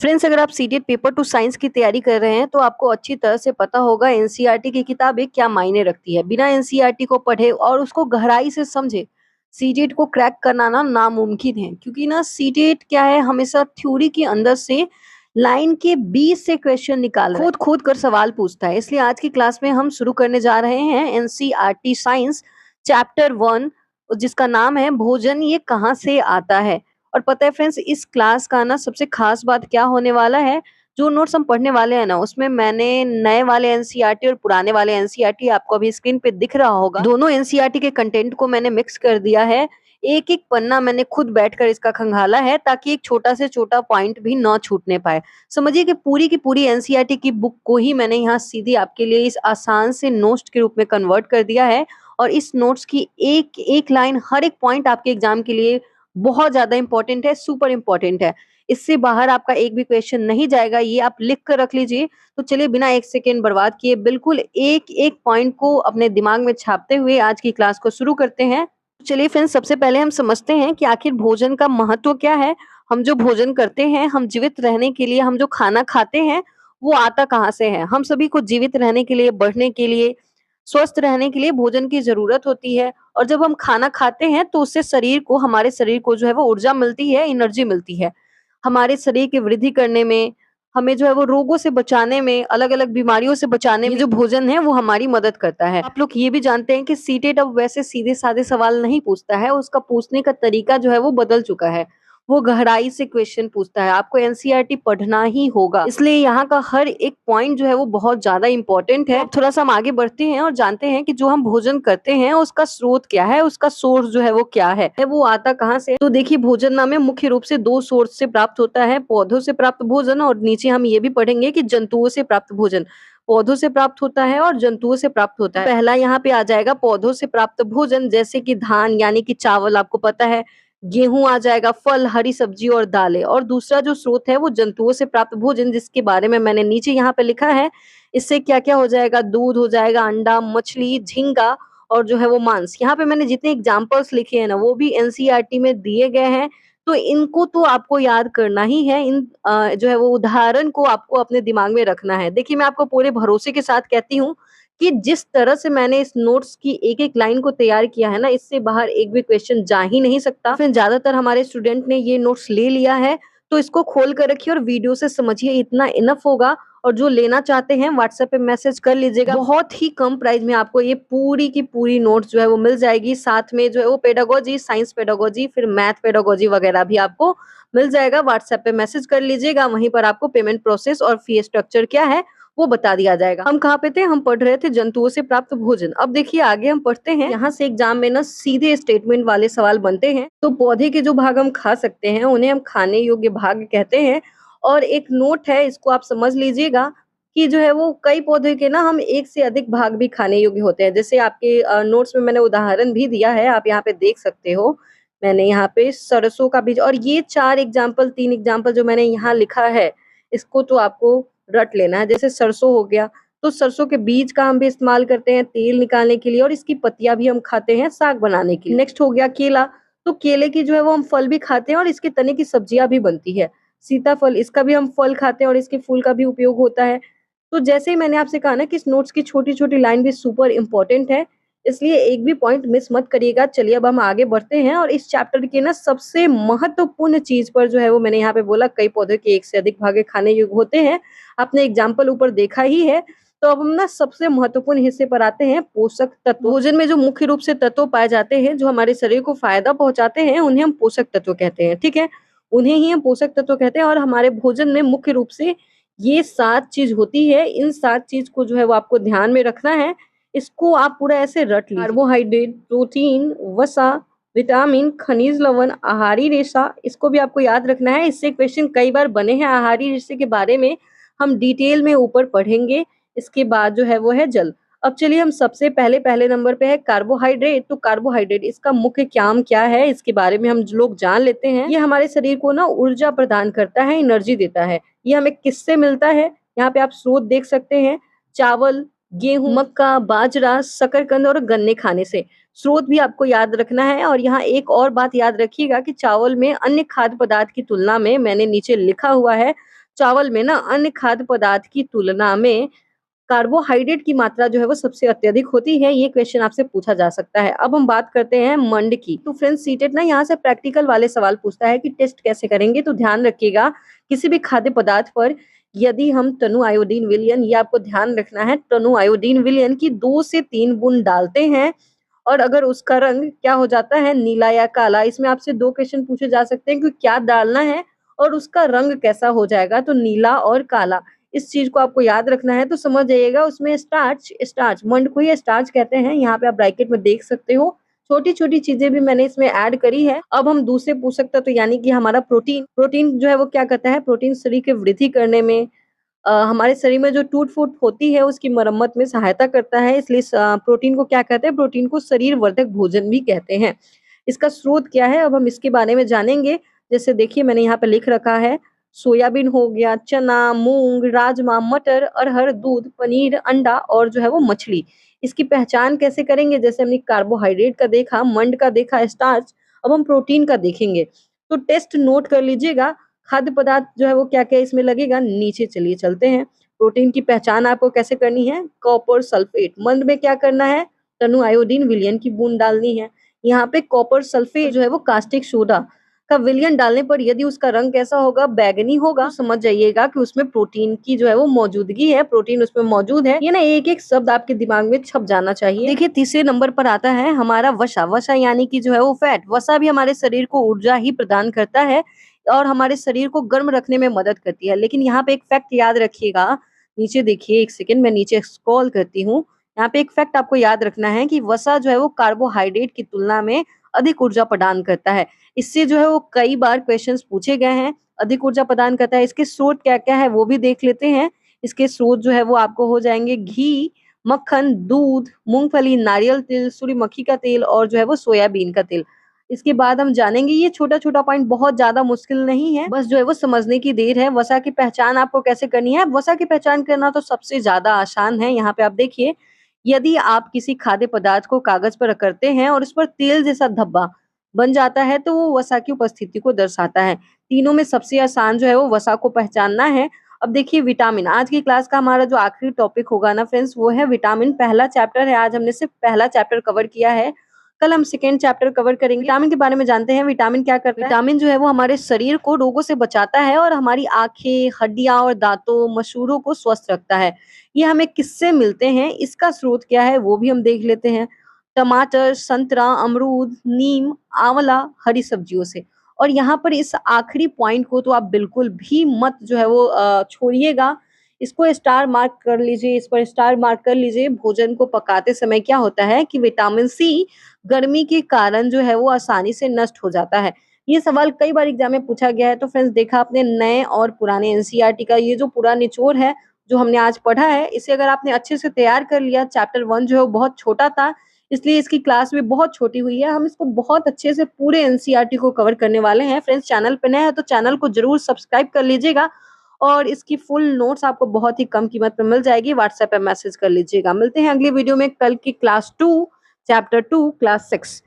Friends, अगर आप CTET paper two science की तैयारी कर रहे हैं तो आपको अच्छी तरह से पता होगा एनसीईआरटी की किताबें क्या मायने रखती है। बिना एनसीईआरटी को पढ़े और उसको गहराई से समझे सीटेट को क्रैक करना ना नामुमकिन है, क्योंकि ना सीटेट क्या है, हमेशा थ्योरी के अंदर से लाइन के बीच से क्वेश्चन निकाल खोद खोद कर सवाल पूछता है। इसलिए आज की क्लास में हम शुरू करने जा रहे हैं एनसीईआरटी साइंस चैप्टर 1, जिसका नाम है भोजन ये कहाँ से आता है। और पता है फ्रेंड्स, इस क्लास का ना सबसे खास बात क्या होने वाला है, जो नोट्स हम पढ़ने वाले हैं ना, उसमें मैंने नए वाले एनसीईआरटी और पुराने वाले एनसीईआरटी आपको अभी स्क्रीन पे दिख रहा होगा, दोनों एनसीईआरटी के कंटेंट को मैंने मिक्स कर दिया है। एक एक पन्ना मैंने खुद बैठकर इसका खंगाला है, ताकि एक छोटा से छोटा पॉइंट भी ना छूटने पाए। समझिए कि पूरी की पूरी एनसीईआरटी की बुक को ही मैंने यहाँ सीधी आपके लिए इस आसान से नोट्स के रूप में कन्वर्ट कर दिया है। और इस नोट्स की एक एक लाइन, हर एक पॉइंट आपके एग्जाम के लिए बहुत ज़्यादा इम्पोर्टेंट है, सुपर इम्पोर्टेंट है। इससे बाहर आपका एक भी क्वेश्चन नहीं जाएगा, ये आप लिख कर रख लीजिए। तो चलिए बिना 1 सेकंड बर्बाद किए बिल्कुल एक-एक पॉइंट को अपने दिमाग में छापते हुए आज की क्लास को शुरू करते हैं। चलिए फ्रेंड्स, सबसे पहले हम समझते हैं कि आखिर भोजन का महत्व क्या है। हम जो भोजन करते हैं, हम जीवित रहने के लिए हम जो खाना खाते हैं, वो आता कहाँ से है? हम सभी को जीवित रहने के लिए, बढ़ने के लिए, स्वस्थ रहने के लिए भोजन की ज़रूरत होती है। और जब हम खाना खाते हैं तो उससे हमारे शरीर को जो है वो ऊर्जा मिलती है, एनर्जी मिलती है। हमारे शरीर की वृद्धि करने में, हमें जो है वो रोगों से बचाने में, अलग-अलग बीमारियों से बचाने में जो भोजन है वो हमारी मदद करता है। आप लोग ये भी जानते हैं कि सीटेट अब वैसे सीधे-साधे सवाल नहीं पूछता है, उसका पूछने का तरीका जो है वो बदल चुका है। वो गहराई से क्वेश्चन पूछता है, आपको एनसीईआरटी पढ़ना ही होगा। इसलिए यहाँ का हर एक पॉइंट जो है वो बहुत ज़्यादा इम्पोर्टेंट है। अब थोड़ा-सा हम आगे बढ़ते हैं और जानते हैं कि जो हम भोजन करते हैं उसका स्रोत क्या है, उसका सोर्स जो है वो क्या है, वो आता कहाँ से? तो देखिए, भोजन ना हमें मुख्य रूप से 2 सोर्स से प्राप्त होता है, पौधों से प्राप्त भोजन और नीचे हम ये भी पढ़ेंगे कि जंतुओं से प्राप्त भोजन। पौधों से प्राप्त होता है और जंतुओं से प्राप्त होता है। पहला यहाँ पे आ जाएगा पौधों से प्राप्त भोजन, जैसे कि धान यानी कि चावल आपको पता है, गेहूँ आ जाएगा, फल, हरी सब्जी और दालें। और दूसरा जो स्रोत है वो जंतुओं से प्राप्त भोजन, जिसके बारे में मैंने नीचे यहाँ पे लिखा है। इससे क्या-क्या हो जाएगा, दूध हो जाएगा, अंडा, मछली, झींगा और जो है वो मांस। यहाँ पे मैंने जितने एग्ज़ाम्पल्स लिखे हैं ना, वो भी एनसीईआरटी में दिए गए हैं, तो इनको तो आपको याद करना ही है। जो है वो उदाहरण को आपको अपने दिमाग में रखना है। देखिए, मैं आपको पूरे भरोसे के साथ कहती हूँ कि जिस तरह से मैंने इस नोट्स की एक-एक लाइन को तैयार किया है ना, इससे बाहर एक भी क्वेश्चन जा ही नहीं सकता। फिर ज़्यादातर हमारे स्टूडेंट ने ये नोट्स ले लिया है, तो इसको खोल कर रखिए और वीडियो से समझिए, इतना इनफ होगा। और जो लेना चाहते हैं व्हाट्सएप पे मैसेज कर लीजिएगा। बहुत ही कम प्राइस में आपको ये पूरी की पूरी नोट्स जो है वो मिल जाएगी। साथ में जो है वो पेडागोजी, साइंस पेडागोजी, फिर मैथ पेडागोजी वगैरह भी आपको मिल जाएगा। व्हाट्सएप पे मैसेज कर लीजिएगा, वहीं पर आपको पेमेंट प्रोसेस और फी स्ट्रक्चर क्या है वो बता दिया जाएगा। हम कहाँ पे थे? हम पढ़ रहे थे जंतुओं से प्राप्त भोजन। अब देखिए आगे हम पढ़ते हैं। यहाँ से एग्जाम में ना सीधे स्टेटमेंट वाले सवाल बनते हैं। तो पौधे के जो भाग हम खा सकते हैं उन्हें हम खाने योग्य भाग कहते हैं। और एक नोट है, इसको आप समझ लीजिएगा कि जो है वो कई पौधे के ना हम एक से अधिक भाग भी खाने योग्य होते हैं। जैसे आपके नोट्स में मैंने उदाहरण भी दिया है, आप यहाँ पे देख सकते हो। मैंने यहाँ पे सरसों का बीज, और ये 4 एग्जाम्पल 3 एग्जाम्पल जो मैंने यहाँ लिखा है, इसको तो आपको रट लेना है। जैसे सरसों हो गया, तो सरसों के बीज का हम भी इस्तेमाल करते हैं तेल निकालने के लिए, और इसकी पत्तियाँ भी हम खाते हैं साग बनाने के लिए। नेक्स्ट हो गया केला, तो केले की जो है वो हम फल भी खाते हैं और इसके तने की सब्जियाँ भी बनती है। सीताफल, इसका भी हम फल खाते हैं और इसके फूल का भी उपयोग होता है। तो जैसे ही मैंने आपसे कहा ना कि इस नोट्स की छोटी-छोटी लाइन भी सुपर इम्पोर्टेंट है, इसलिए एक भी पॉइंट मिस मत करिएगा। चलिए अब हम आगे बढ़ते हैं और इस चैप्टर के ना सबसे महत्वपूर्ण चीज़ पर जो है वो मैंने यहाँ पे बोला, कई पौधे के एक से अधिक भाग खाने योग्य होते हैं। आपने एग्जाम्पल ऊपर देखा ही है। तो अब हम ना सबसे महत्वपूर्ण हिस्से पर आते हैं, पोषक तत्व। भोजन में जो मुख्य रूप से तत्व पाए जाते हैं, जो हमारे शरीर को फ़ायदा पहुँचाते हैं, उन्हें हम पोषक तत्व कहते हैं, ठीक है? उन्हें ही हम पोषक तत्व कहते हैं। और हमारे भोजन में मुख्य रूप से ये 7 चीज़ होती है। इन 7 चीज़ को जो है वो आपको ध्यान में रखना है। इसको आप पूरा ऐसे रट लीजिए। कार्बोहाइड्रेट, प्रोटीन, वसा, विटामिन, खनिज लवण, आहारी रेशा, इसको भी आपको याद रखना है। इससे क्वेश्चन कई बार बने हैं। आहारी रेशे के बारे में हम डिटेल में ऊपर पढ़ेंगे। इसके बाद जो है वो है जल। अब चलिए हम सबसे पहले नंबर पे है कार्बोहाइड्रेट। तो कार्बोहाइड्रेट, इसका मुख्य काम क्या है, इसके बारे में हम लोग जान लेते हैं। ये हमारे शरीर को ना ऊर्जा प्रदान करता है, एनर्जी देता है। ये हमें किससे मिलता है? यहाँ पे आप स्रोत देख सकते हैं, चावल, गेहूँ, मक्का, बाजरा, शकरकंद और गन्ने खाने से। स्रोत भी आपको याद रखना है। और यहाँ एक और बात याद रखिएगा कि चावल में अन्य खाद्य पदार्थ की तुलना में, मैंने नीचे लिखा हुआ है, चावल में ना अन्य खाद्य पदार्थ की तुलना में कार्बोहाइड्रेट की मात्रा जो है वो सबसे अत्यधिक होती है। ये क्वेश्चन आपसे पूछा जा सकता है। अब हम बात करते हैं मंड की। तो फ्रेंड्स सीटेट ना यहाँ से प्रैक्टिकल वाले सवाल पूछता है कि टेस्ट कैसे करेंगे। तो ध्यान रखिएगा, किसी भी खाद्य पदार्थ पर यदि हम टनु आयोडीन विलयन, ये आपको ध्यान रखना है, टनु आयोडीन विलयन की 2 से 3 बूंद डालते हैं और अगर उसका रंग क्या हो जाता है, नीला या काला, इसमें आपसे 2 क्वेश्चन पूछे जा सकते हैं कि क्या डालना है और उसका रंग कैसा हो जाएगा। तो नीला और काला, इस चीज को आपको याद रखना है। तो समझ जाइएगा उसमें स्टार्च मंड को ही स्टार्च कहते हैं। यहाँ पे आप ब्रैकेट में देख सकते हो, छोटी छोटी चीजें भी मैंने इसमें ऐड करी है। अब हम दूसरे पूछ सकते हैं, तो यानी कि हमारा प्रोटीन जो है वो क्या करता है, प्रोटीन शरीर की वृद्धि करने में, हमारे शरीर में जो टूट-फूट होती है उसकी मरम्मत में सहायता करता है। इसलिए प्रोटीन को क्या कहते हैं, प्रोटीन को शरीर वर्धक भोजन भी कहते हैं। इसका स्रोत क्या है, अब हम इसके बारे में जानेंगे। जैसे देखिए मैंने यहाँ पे लिख रखा है, सोयाबीन हो गया, चना, मूंग, राजमा, मटर, अरहर, दूध, पनीर, अंडा और जो है वो मछली। इसकी पहचान कैसे करेंगे, जैसे हमने कार्बोहाइड्रेट का देखा, मंड का देखा, स्टार्च, अब हम प्रोटीन का देखेंगे। तो टेस्ट नोट कर लीजिएगा, खाद्य पदार्थ जो है वो क्या-क्या इसमें लगेगा, नीचे चलिए चलते हैं। प्रोटीन की पहचान आपको कैसे करनी है, कॉपर सल्फेट, मंद में क्या करना है, टनु आयोडीन विलयन की बूंद डालनी है। यहाँ पे कॉपर सल्फेट जो है वो कास्टिक सोडा का विलयन डालने पर यदि उसका रंग कैसा होगा, बैंगनी होगा, तो समझ जाइएगा कि उसमें प्रोटीन की जो है वो मौजूदगी है, प्रोटीन उसमें मौजूद है। ये ना एक-एक शब्द आपके दिमाग में छप जाना चाहिए। देखिए तीसरे नंबर पर आता है हमारा वसा। वसा यानी कि जो है वो फैट। वसा भी हमारे शरीर को ऊर्जा ही प्रदान करता है और हमारे शरीर को गर्म रखने में मदद करती है। लेकिन यहाँ पे एक फैक्ट याद रखिएगा, नीचे देखिए, एक सेकंड मैं नीचे स्क्रॉल करती हूँ। यहाँ पे एक फैक्ट आपको याद रखना है कि वसा जो है वो कार्बोहाइड्रेट की तुलना में अधिक ऊर्जा प्रदान करता है। इससे जो है वो कई बार क्वेश्चंस पूछे गए हैं, अधिक ऊर्जा प्रदान करता है। इसके स्रोत क्या-क्या है वो भी देख लेते हैं। इसके स्रोत जो है वो आपको हो जाएँगे घी, मक्खन, दूध, मूँगफली, नारियल तेल, सूर्यमुखी का तेल और जो है वो सोयाबीन का तेल। इसके बाद हम जानेंगे, ये छोटा-छोटा पॉइंट बहुत ज़्यादा मुश्किल नहीं है, बस जो है वो समझने की देर है। वसा की पहचान आपको कैसे करनी है? वसा की पहचान करना तो सबसे ज़्यादा आसान है। यहाँ पे आप देखिए, यदि आप किसी खाद्य पदार्थ को कागज़ पर रगड़ते हैं और उस पर तेल जैसा धब्बा बन जाता है, तो वो वसा की उपस्थिति को दर्शाता है। तीनों में सबसे आसान जो है वो वसा को पहचानना है। अब देखिए विटामिन, आज की क्लास का हमारा जो आखिरी टॉपिक होगा ना फ्रेंड्स, वो है विटामिन। पहला चैप्टर है, आज हमने सिर्फ पहला चैप्टर कवर किया है। कल हम सेकंड चैप्टर कवर करेंगे। विटामिन के बारे में जानते हैं, विटामिन क्या करता है? विटामिन जो है वो हमारे शरीर को रोगों से बचाता है और हमारी आँखें, हड्डियाँ और दाँतों, मसूड़ों को स्वस्थ रखता है। ये हमें किससे मिलते हैं, इसका स्रोत क्या है, वो भी हम देख लेते हैं। टमाटर, संतरा, अमरूद, नीम, आंवला, हरी सब्जियों से। और यहाँ पर इस आखिरी पॉइंट को तो आप बिल्कुल भी मत जो है वो छोड़िएगा। इसको स्टार मार्क कर लीजिए, इस पर स्टार मार्क कर लीजिए। भोजन को पकाते समय क्या होता है कि विटामिन सी गर्मी के कारण जो है वो आसानी से नष्ट हो जाता है। ये सवाल कई बार एग्ज़ाम में पूछा गया है। तो फ्रेंड्स देखा आपने नए और पुराने एनसीईआरटी का ये जो पूरा निचोड़ है, जो हमने आज पढ़ा है, इसे अगर आपने अच्छे से तैयार कर लिया, चैप्टर 1 जो है वो बहुत छोटा था, इसलिए इसकी क्लास भी बहुत छोटी हुई है। हम इसको बहुत अच्छे से पूरे एनसीईआरटी को कवर करने वाले हैं। फ्रेंड्स चैनल पे नए हैं तो चैनल को ज़रूर सब्सक्राइब कर लीजिएगा और इसकी फुल नोट्स आपको बहुत ही कम कीमत में मिल जाएगी, व्हाट्सएप पे मैसेज कर लीजिएगा। मिलते हैं अगली वीडियो में कल की क्लास 2 चैप्टर 2 क्लास 6।